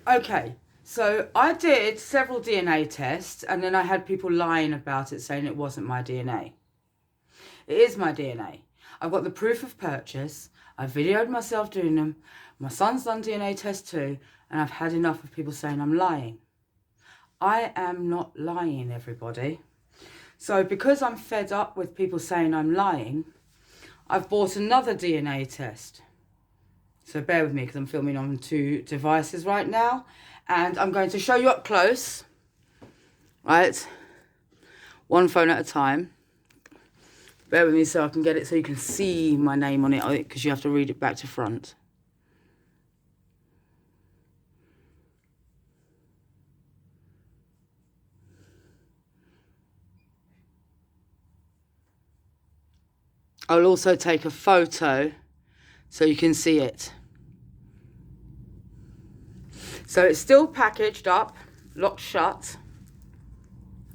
Okay, so I did several DNA tests and then I had people lying about it saying it wasn't my DNA. It is my DNA. I've got the proof of purchase. I've videoed myself doing them. My son's done DNA tests too, and I've had enough of people saying I'm lying. I am not lying, everybody. So because I'm fed up with people saying I'm lying, I've bought another DNA test. So bear with me because I'm filming on 2 devices right now. And I'm going to show you up close. Right? One phone at a time. Bear with me so I can get it so you can see my name on it, because you have to read it back to front. I'll also take a photo so you can see it. So it's still packaged up, locked shut.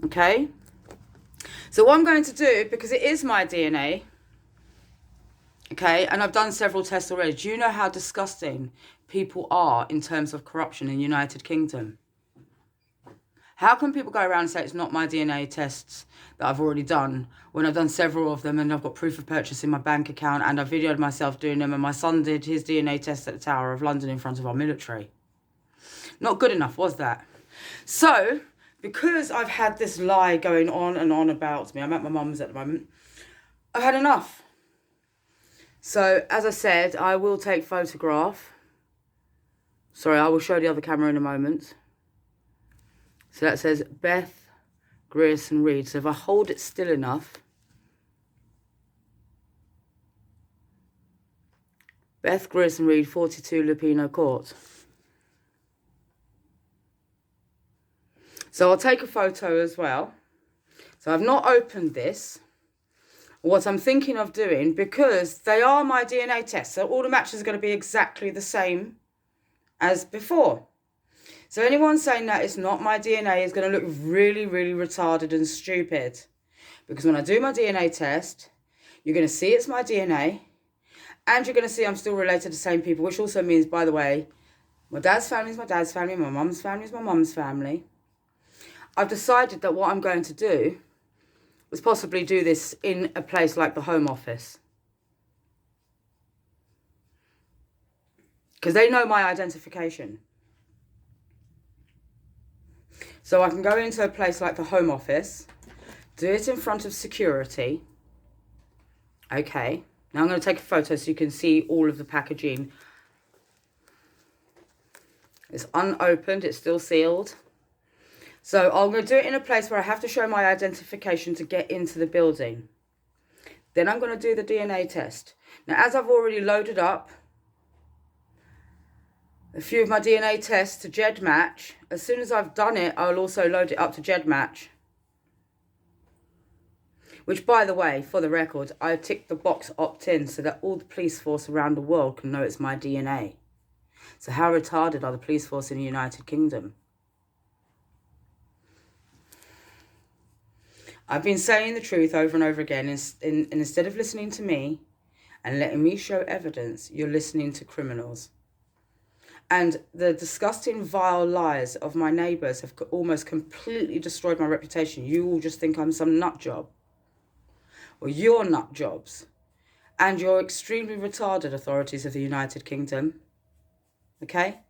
Okay? So what I'm going to do, because it is my DNA, okay, and I've done several tests already. Do you know how disgusting people are in terms of corruption in the United Kingdom? How can people go around and say it's not my DNA tests that I've already done when I've done several of them and I've got proof of purchase in my bank account and I've videoed myself doing them and my son did his DNA test at the Tower of London in front of our military? Not good enough, was that? So, because I've had this lie going on and on about me, I'm at my mum's at the moment, I've had enough. So, as I said, I will take photograph. Sorry, I will show the other camera in a moment. So that says Beth Grierson-Reed. So if I hold it still enough, Beth Grierson-Reed, 42 Lupino Court. So I'll take a photo as well. So I've not opened this. What I'm thinking of doing, because they are my DNA tests, so all the matches are going to be exactly the same as before. So anyone saying that it's not my DNA is going to look really, really retarded and stupid. Because when I do my DNA test, you're going to see it's my DNA. And you're going to see I'm still related to the same people. Which also means, by the way, my dad's family is my dad's family. My mum's family is my mum's family. I've decided that what I'm going to do is possibly do this in a place like the Home Office. Because they know my identification. So I can go into a place like the Home Office, do it in front of security. Okay, now I'm going to take a photo so you can see all of the packaging. It's unopened, it's still sealed. So I'm going to do it in a place where I have to show my identification to get into the building. Then I'm going to do the DNA test. Now, as I've already loaded up a few of my DNA tests to GEDmatch, as soon as I've done it, I'll also load it up to GEDmatch. Which, by the way, for the record, I ticked the box opt-in so that all the police force around the world can know it's my DNA. So how retarded are the police force in the United Kingdom? I've been saying the truth over and over again, and instead of listening to me and letting me show evidence, you're listening to criminals. And the disgusting, vile lies of my neighbours have almost completely destroyed my reputation. You all just think I'm some nut job. Well, you're nut jobs. And you're extremely retarded, authorities of the United Kingdom. Okay?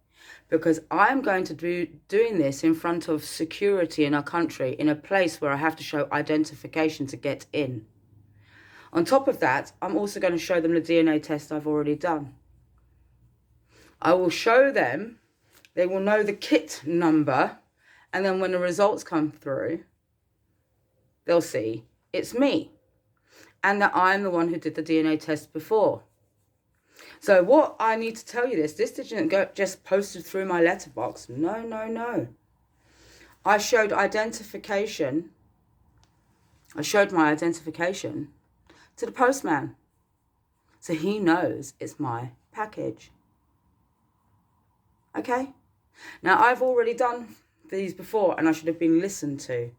Because I'm going to be doing this in front of security in our country, in a place where I have to show identification to get in. On top of that, I'm also going to show them the DNA test I've already done. I will show them, they will know the kit number, and then when the results come through, they'll see it's me, and that I'm the one who did the DNA test before. So what I need to tell you this didn't go just posted through my letterbox. No, no, no. I showed identification. I showed my identification to the postman. So he knows it's my package. Okay? Now, I've already done these before and I should have been listened to.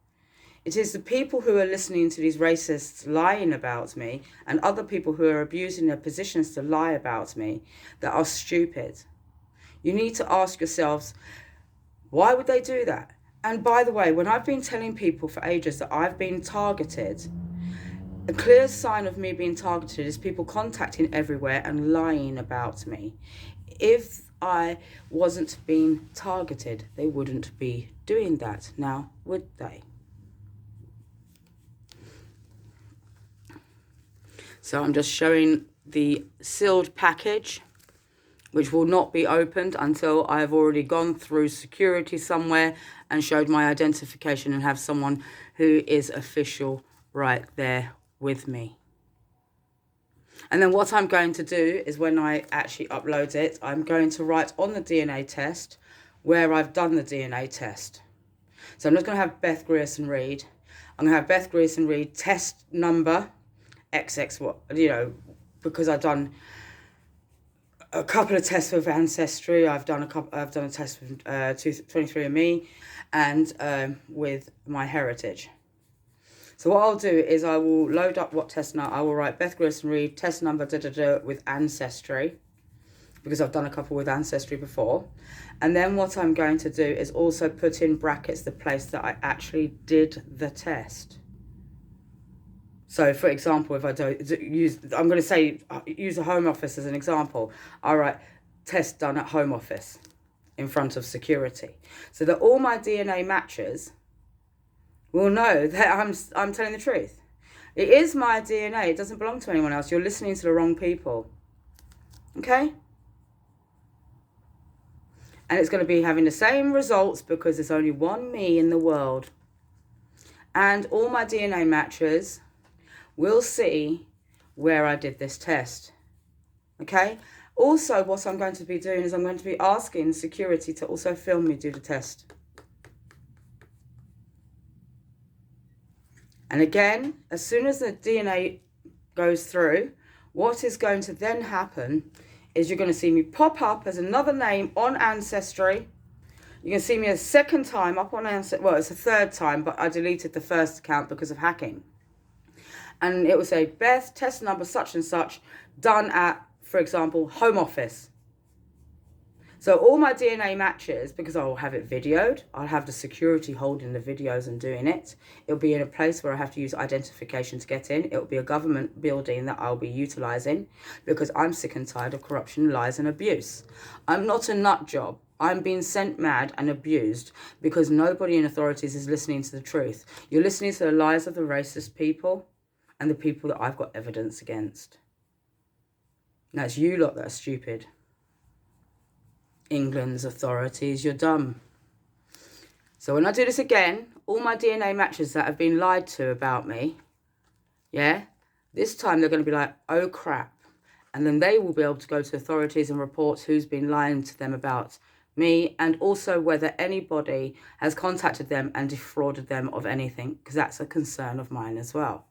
It is the people who are listening to these racists lying about me and other people who are abusing their positions to lie about me that are stupid. You need to ask yourselves, why would they do that? And by the way, when I've been telling people for ages that I've been targeted, a clear sign of me being targeted is people contacting everywhere and lying about me. If I wasn't being targeted, they wouldn't be doing that now, would they? So I'm just showing the sealed package, which will not be opened until I've already gone through security somewhere and showed my identification and have someone who is official right there with me. And then what I'm going to do is when I actually upload it, I'm going to write on the DNA test where I've done the DNA test. So I'm just going to have Beth Grierson-Reed. I'm going to have Beth Grierson-Reed test number XX, what, you know, because I've done a couple of tests with Ancestry. I've done a test with 23andMe and with My Heritage. So what I'll do is I will load up what test now. I will write Beth Grierson-Reed test number with Ancestry, because I've done a couple with Ancestry before. And then what I'm going to do is also put in brackets the place that I actually did the test. So, for example, if I don't use, I'm going to say, use the Home Office as an example. All right, test done at Home Office in front of security. So that all my DNA matches will know that I'm telling the truth. It is my DNA. It doesn't belong to anyone else. You're listening to the wrong people. Okay? And it's going to be having the same results because there's only one me in the world. And all my DNA matches will see where I did this test. Okay? Also, what I'm going to be doing is I'm going to be asking security to also film me do the test. And again, as soon as the DNA goes through, what is going to then happen is you're going to see me pop up as another name on Ancestry. You can see me a second time up on Ancestry. Well, it's a third time, but I deleted the first account because of hacking. And it will say, Beth, test number such and such, done at, for example, Home Office. So all my DNA matches, because I'll have it videoed, I'll have the security holding the videos and doing it. It'll be in a place where I have to use identification to get in. It'll be a government building that I'll be utilising because I'm sick and tired of corruption, lies and abuse. I'm not a nut job. I'm being sent mad and abused because nobody in authorities is listening to the truth. You're listening to the lies of the racist people and the people that I've got evidence against. Now it's you lot that are stupid. England's authorities, you're dumb. So when I do this again, all my DNA matches that have been lied to about me, yeah, this time they're going to be like, oh crap. And then they will be able to go to authorities and report who's been lying to them about me, and also whether anybody has contacted them and defrauded them of anything, because that's a concern of mine as well.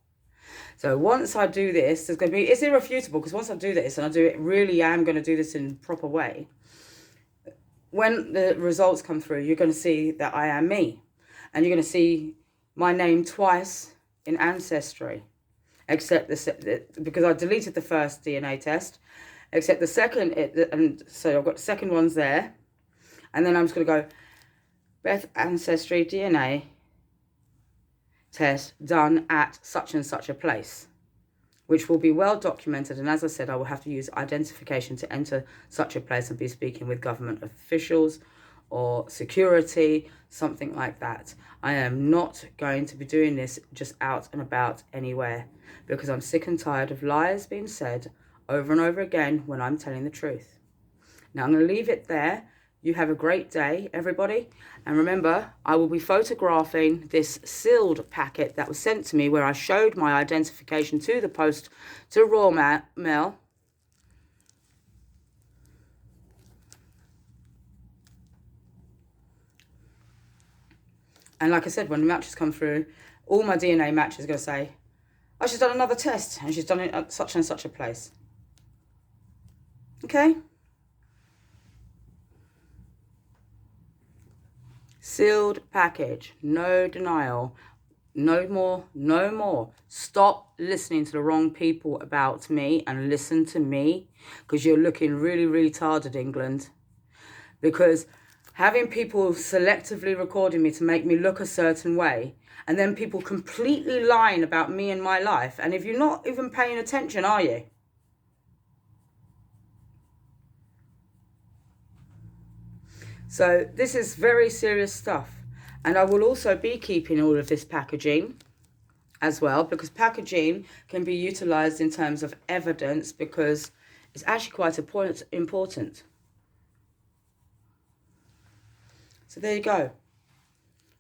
So once I do this, there's going to be, it's irrefutable, because once I do this, and I do it, really am going to do this in a proper way, when the results come through, you're going to see that I am me. And you're going to see my name twice in Ancestry. Except because I deleted the first DNA test. Except the second, and so I've got the second ones there. And then I'm just going to go, Beth Ancestry DNA test done at such and such a place, which will be well documented. And as I said, I will have to use identification to enter such a place and be speaking with government officials or security, something like that. I am not going to be doing this just out and about anywhere because I'm sick and tired of lies being said over and over again when I'm telling the truth. Now I'm going to leave it there. You have a great day, everybody. And remember, I will be photographing this sealed packet that was sent to me where I showed my identification to the post, to Royal Mail. And like I said, when the matches come through, all my DNA matches are going to say, oh, she's done another test and she's done it at such and such a place. Okay? Sealed package, no denial, no more, no more. Stop listening to the wrong people about me and listen to me because you're looking really, really retarded, England. Because having people selectively recording me to make me look a certain way, and then people completely lying about me and my life, and if you're not even paying attention, are you? So this is very serious stuff. And I will also be keeping all of this packaging as well, because packaging can be utilised in terms of evidence, because it's actually quite important. So there you go.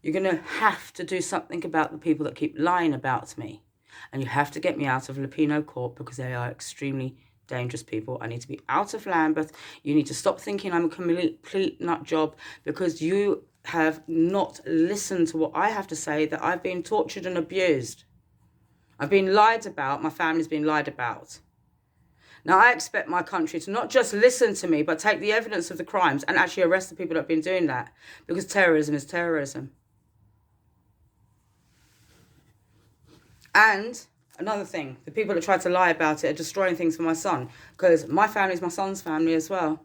You're going to have to do something about the people that keep lying about me. And you have to get me out of Lupino Court, because they are extremely dangerous people. I need to be out of Lambeth. You need to stop thinking I'm a complete nut job, because you have not listened to what I have to say, that I've been tortured and abused. I've been lied about. My family's been lied about. Now, I expect my country to not just listen to me, but take the evidence of the crimes and actually arrest the people that have been doing that, because terrorism is terrorism. And another thing, the people that try to lie about it are destroying things for my son, because my family is my son's family as well.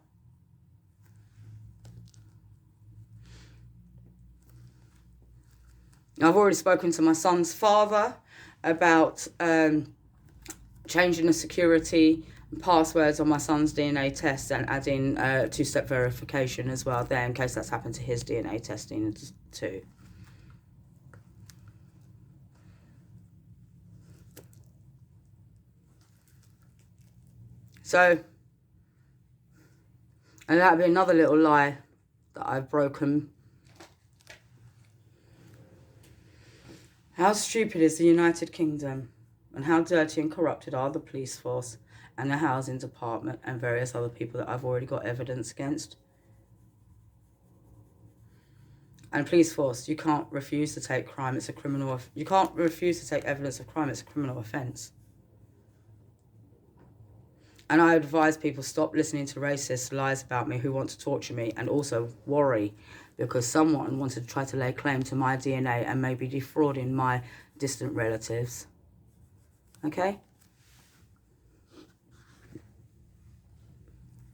I've already spoken to my son's father about changing the security passwords on my son's DNA test and adding two-step verification as well there, in case that's happened to his DNA testing too. So, and that'll be another little lie that I've broken. How stupid is the United Kingdom, and how dirty and corrupted are the police force and the housing department and various other people that I've already got evidence against. And police force, you can't refuse to take crime, it's a criminal. You can't refuse to take evidence of crime, it's a criminal offence. And I advise people, stop listening to racist lies about me who want to torture me, and also worry because someone wanted to try to lay claim to my DNA and maybe defrauding my distant relatives. Okay?